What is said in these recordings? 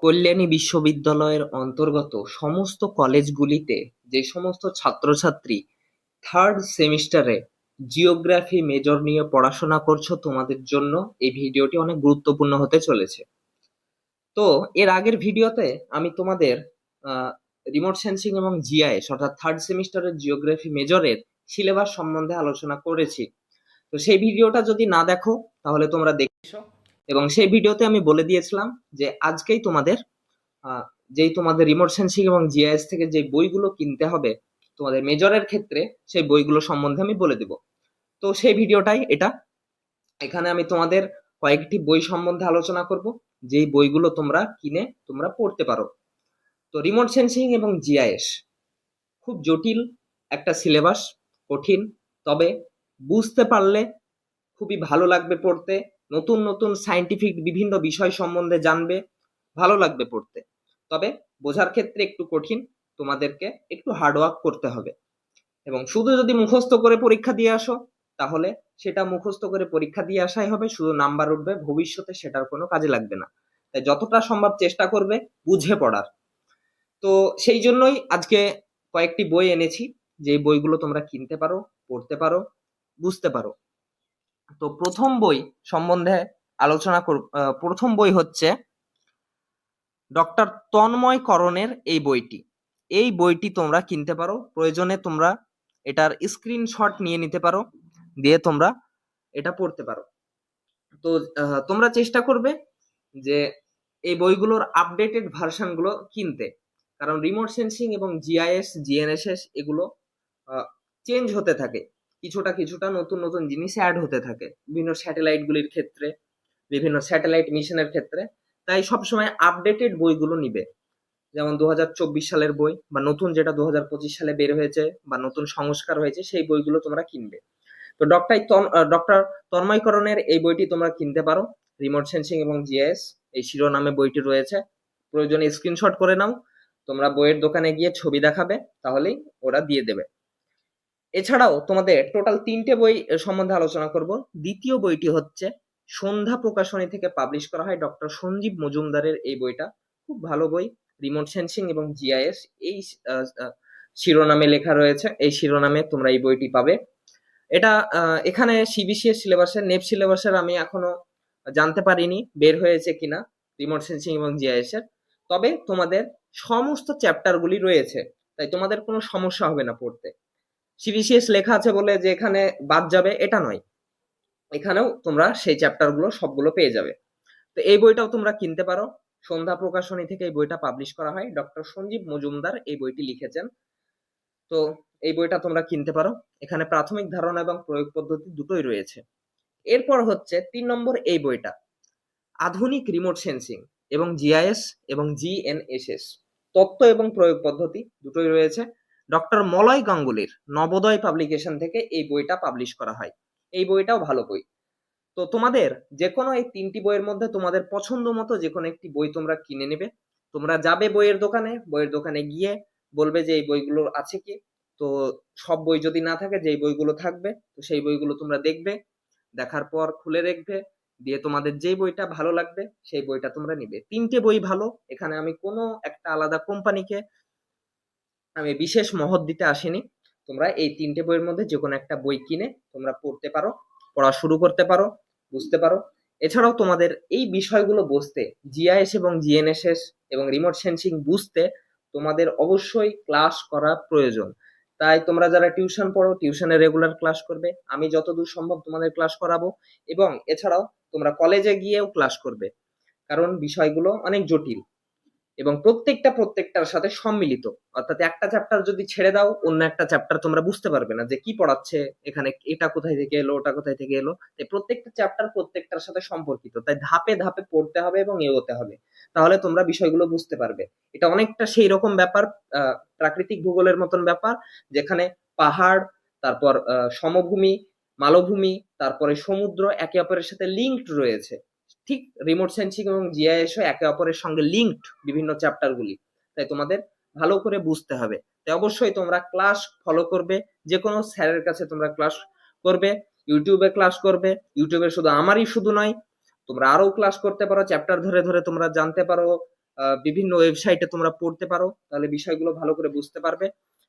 কল্যাণী বিশ্ববিদ্যালয়ের অন্তর্গত সমস্ত কলেজগুলিতে যে সমস্ত ছাত্রছাত্রী থার্ড সেমিস্টারে জিওগ্রাফি মেজর নিয়ে পড়াশোনা করছো, তোমাদের জন্য এই ভিডিওটি অনেক গুরুত্বপূর্ণ হতে চলেছে। তো এর আগের ভিডিওতে আমি তোমাদের রিমোট সেন্সিং এবং জিআইএস অর্থাৎ থার্ড সেমিস্টারের জিওগ্রাফি মেজরের সিলেবাস সম্বন্ধে আলোচনা করেছি। তো সেই ভিডিওটা যদি না দেখো তাহলে তোমরা দেখো, এবং সেই ভিডিওতে আমি বলে দিয়েছিলাম যে আজকেই তোমাদের যেই তোমাদের রিমোট সেন্সিং এবং জিআইএস থেকে যে বইগুলো কিনতে হবে তোমাদের মেজরের ক্ষেত্রে, সেই বইগুলো সম্বন্ধে আমি বলে দেব। তো সেই ভিডিওটাই এটা। এখানে আমি তোমাদের কয়েকটি বই সম্বন্ধে আলোচনা করব, যেই বইগুলো তোমরা কিনে তোমরা পড়তে পারো। তো রিমোট সেন্সিং এবং জিআইএস খুব জটিল একটা সিলেবাস, কঠিন, তবে বুঝতে পারলে খুবই ভালো লাগবে পড়তে। নতুন নতুন সায়েন্টিফিক বিভিন্ন বিষয় সম্বন্ধে জানবে, ভালো লাগবে পড়তে। তবে বোঝার ক্ষেত্রে একটু কঠিন, তোমাদেরকে একটু হার্ডওয়ার্ক করতে হবে। এবং শুধু যদি মুখস্থ করে পরীক্ষা দিয়ে আসো তাহলে সেটা মুখস্থ করে পরীক্ষা দিয়ে আসাই হবে, শুধু নাম্বার উঠবে, ভবিষ্যতে সেটার কোনো কাজে লাগবে না। তাই যতটা সম্ভব চেষ্টা করবে বুঝে পড়ার। তো সেই জন্যই আজকে কয়েকটি বই এনেছি, যে বইগুলো তোমরা কিনতে পারো, পড়তে পারো, বুঝতে পারো। তো প্রথম বই সম্বন্ধে আলোচনা করব। প্রথম বই হচ্ছে ডক্টর তন্ময় করণের এই বইটি। এই বইটি তোমরা কিনতে পারো, প্রয়োজনে তোমরা এটার স্ক্রিনশট নিয়ে নিতে পারো, দিয়ে তোমরা এটা পড়তে পারো। তো তোমরা চেষ্টা করবে যে এই বইগুলোর আপডেটেড ভার্সনগুলো কিনতে, কারণ রিমোট সেন্সিং এবং জিআইএস জিএনএসএস এগুলো চেঞ্জ হতে থাকে, কিছুটা কিছুটা নতুন নতুন জিনিস অ্যাড হতে থাকে বিভিন্ন স্যাটেলাইটগুলির ক্ষেত্রে, বিভিন্ন স্যাটেলাইট মিশনের ক্ষেত্রে। তাই সবসময় আপডেটেড বইগুলো নিবে, যেমন 2024 সালের বই বা নতুন যেটা 2025 সালে বের হয়েছে বা নতুন সংস্কার হয়েছে, সেই বইগুলো তোমরা কিনবে। তো ডক্টর তন্ময়করণের এই বইটি তোমরা কিনতে পারো, রিমোট সেন্সিং এবং জিএস এই শিরোনামে বইটি রয়েছে। প্রয়োজনে স্ক্রিনশট করে নাও, তোমরা বইয়ের দোকানে গিয়ে ছবি দেখাবে, তাহলেই ওরা দিয়ে দেবে। এছাড়াও তোমাদের টোটাল 3টে বই সম্বন্ধে আলোচনা করব। দ্বিতীয় বইটি হচ্ছে সন্ধ্যা প্রকাশনী থেকে পাবলিশ করা হয় ডক্টর সঞ্জীব মজুমদারের এই বইটা, খুব ভালো বই। রিমোট সেন্সিং এবং জিআইএস এই শিরোনামে লেখা রয়েছে, এই শিরোনামে তোমরা এই বইটি পাবে। এটা এখানে সিবিসিএস সিলেবাসের, নেপ সিলেবাসের আমি এখনো জানতে পারিনি বের হয়েছে কিনা রিমোট সেন্সিং এবং জিআইএস এর, তবে তোমাদের সমস্ত চ্যাপ্টারগুলি রয়েছে, তাই তোমাদের কোনো সমস্যা হবে না পড়তে। সিবিসিএস লেখা আছে বলে যে এখানে বাদ যাবে এটা নয়, এখানেও তোমরা সেই চ্যাপ্টারগুলো সবগুলো পেয়ে যাবে। তো এই বইটাও তোমরা কিনতে পারো, সন্ধ্যা প্রকাশনী থেকে এই বইটা পাবলিশ করা হয়, ডক্টর সঞ্জীব মজুমদার এই বইটি লিখেছেন। তো এই বইটা তোমরা কিনতে পারো, এখানে প্রাথমিক ধারণা এবং প্রয়োগ পদ্ধতি দুটোই রয়েছে। এরপর হচ্ছে 3 নম্বর এই বইটা, আধুনিক রিমোট সেন্সিং এবং জিআইএস এবং জিএনএসএস, তত্ত্ব এবং প্রয়োগ পদ্ধতি দুটোই রয়েছে। ডক্টর মলয় গাঙ্গুলির নবোদয় পাবলিকেশন থেকে এই বইটা পাবলিশ করা হয়, এই বইটাও ভালো বই। তো তোমাদের যে কোনো এই 3টি বইয়ের মধ্যে তোমাদের পছন্দ মতো যে কোনো একটি বই তোমরা কিনে নেবে। তোমরা যাবে বইয়ের দোকানে, বইয়ের দোকানে গিয়ে বলবে যে এই বইগুলো আছে কি। তো সব বই যদি না থাকে, যেই বইগুলো থাকবে তো সেই বইগুলো তোমরা দেখবে, দেখার পর খুলে দেখবে, দিয়ে তোমাদের যেই বইটা ভালো লাগবে সেই বইটা তোমরা নিবে। 3টে বই ভালো, এখানে আমি কোনো একটা আলাদা কোম্পানিকে আমি বিশেষ মহৎ দিতে আসিনি। তোমরা এই 3টে বইয়ের মধ্যে যে কোনো একটা বই কিনে তোমরা পড়তে পারো, পড়া শুরু করতে পারো, বুঝতে পারো। এছাড়াও তোমাদের এই বিষয়গুলো বুঝতে, জিআইএস এবং জিএনএসএস এবং রিমোট সেন্সিং বুঝতে তোমাদের অবশ্যই ক্লাস করা প্রয়োজন। তাই তোমরা যারা টিউশন পড়ো, টিউশনে রেগুলার ক্লাস করবে, আমি যতদূর সম্ভব তোমাদের ক্লাস করাবো। এবং এছাড়াও তোমরা কলেজে গিয়েও ক্লাস করবে, কারণ বিষয়গুলো অনেক জটিল এবং প্রত্যেকটার সাথে সম্মিলিত। অর্থাৎ একটা চ্যাপ্টার যদি ছেড়ে দাও, অন্য একটা চ্যাপ্টার তোমরা বুঝতে পারবে না যে কি পড়াচ্ছে এখানে, এটা কোথায় থেকে এলো, ওটা কোথায় থেকে এলো। তাই প্রত্যেকটা চ্যাপ্টার প্রত্যেকটার সাথে সম্পর্কিত, তাই ধাপে ধাপে পড়তে হবে এবং এগোতে হবে, তাহলে তোমরা বিষয়গুলো বুঝতে পারবে। এটা অনেকটা সেই রকম ব্যাপার, প্রাকৃতিক ভূগোলের মতন ব্যাপার, যেখানে পাহাড়, তারপর সমভূমি, মালভূমি, তারপরে সমুদ্র একে অপরের সাথে লিঙ্কড রয়েছে। ঠিক রিমোট সেন্সিং এবং জিআইএসও একে অপরের সঙ্গে লিঙ্কড বিভিন্ন চ্যাপ্টারগুলি, তাই তোমাদের ভালো করে বুঝতে হবে। তাই অবশ্যই তোমরা ক্লাস ফলো করবে, যে কোনো স্যারের কাছে তোমরা ক্লাস করবে, ইউটিউবে ক্লাস করবে। ইউটিউবে শুধু আমারই শুধু নয়, তোমরা আরো ক্লাস করতে পারো, চ্যাপ্টার ধরে ধরে তোমরা জানতে পারো, বিভিন্ন ওয়েবসাইটে তোমরা পড়তে পারো, তাহলে বিষয়গুলো ভালো করে বুঝতে পারবে।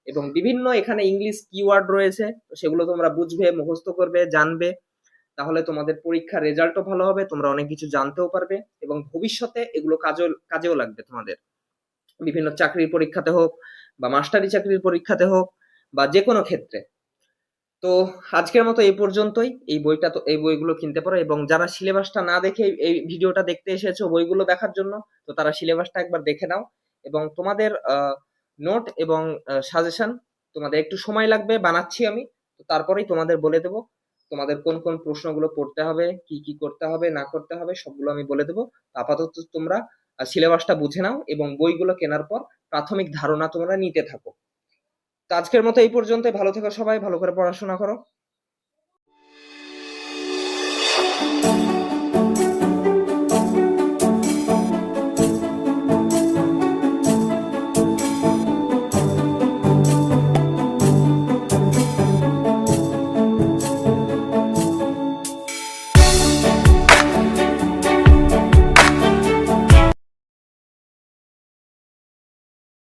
এবং বিভিন্ন এখানে ইংলিশ কিওয়ার্ড রয়েছে, তো সেগুলো তোমরা বুঝবে, মুখস্থ করবে, জানবে, তাহলে তোমাদের পরীক্ষার রেজাল্টও ভালো হবে, তোমরা অনেক কিছু জানতেও পারবে এবং ভবিষ্যতে এগুলো কাজেও লাগবে তোমাদের। বিভিন্ন চাকরির পরীক্ষাতে হোক বা মাস্টারি চাকরির পরীক্ষাতে হোক বা যে কোনো ক্ষেত্রে। তো আজকের মতো এই পর্যন্তই। এই বইগুলো কিনতে পারো, এবং যারা সিলেবাসটা না দেখে এই ভিডিওটা দেখতে এসেছো বইগুলো দেখার জন্য, তো তারা সিলেবাসটা একবার দেখে নাও এবং তোমাদের নোট এবং সাজেশন তোমাদের একটু সময় লাগবে, বানাচ্ছি আমি, তো তারপরেই তোমাদের বলে দেবো তোমাদের কোন কোন প্রশ্নগুলো পড়তে হবে, কি কি করতে হবে না করতে হবে, সবগুলো আমি বলে দেবো। আপাতত তোমরা সিলেবাসটা বুঝে নাও এবং বইগুলো কেনার পর প্রাথমিক ধারণা তোমরা নিতে থাকো। তো আজকের মতো এই পর্যন্তই। ভালো থেকো সবাই, ভালো করে পড়াশোনা করো।